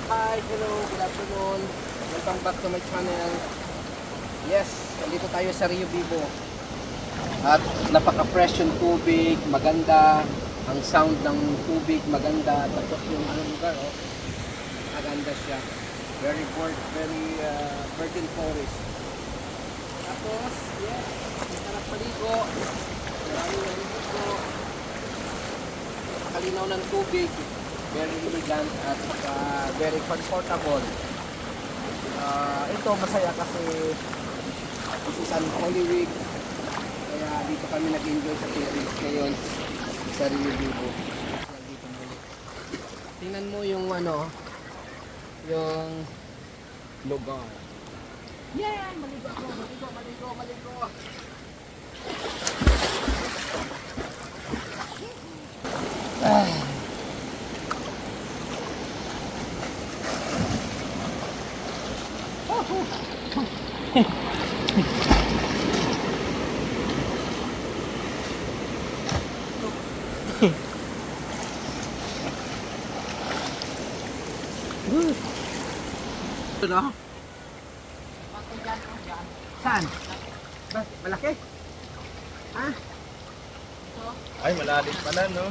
Hi, hello, good afternoon. Welcome back to my channel. Yes, nandito tayo sa Rio Vivo. At napaka-fresh yung tubig, maganda. Ang sound ng tubig, maganda. Tapos yung lugar, oh, maganda siya. Very virgin forest. Tapos, yes, masarap paligo. Maraming naligo. Kalinaw ng tubig. Very elegant at very comfortable. Ito masaya kasi this is an Holy Week. Kaya dito kami nag-enjoy sa Paris ngayon sa Rio Vivo. Dito muli. Tingnan mo yung yung lugar. Yeah! Maligo ako! Maligo! Ano? Saan? Malaki? Ha? Ay, malalim pala, no?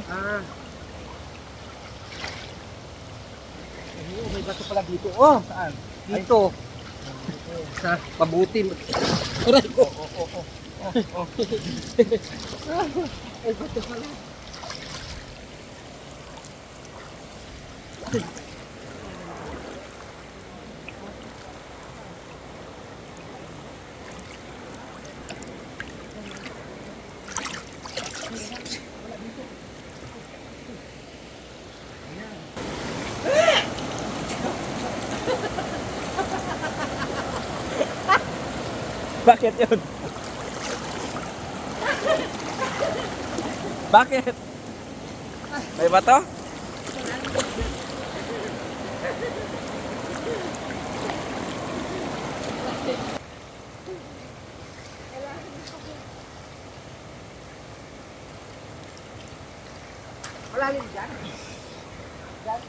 May bato pala dito. Oh, saan? Dito. Sa pabuti. Aray ko. Ay, bato pala. Bakit yun? Bakit? May bato? Malalim dyan. Dyan.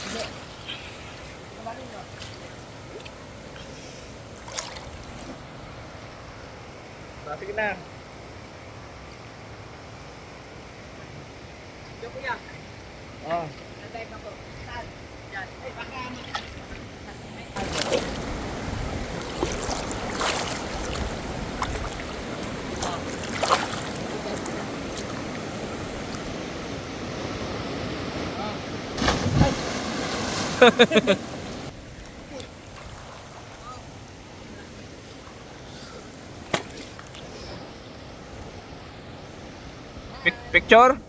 Hindi. Malalim nyo. Sige na. Diyo kuya. Oh. Nantay ka po. Saan? Dyan. Ay, baka Picture?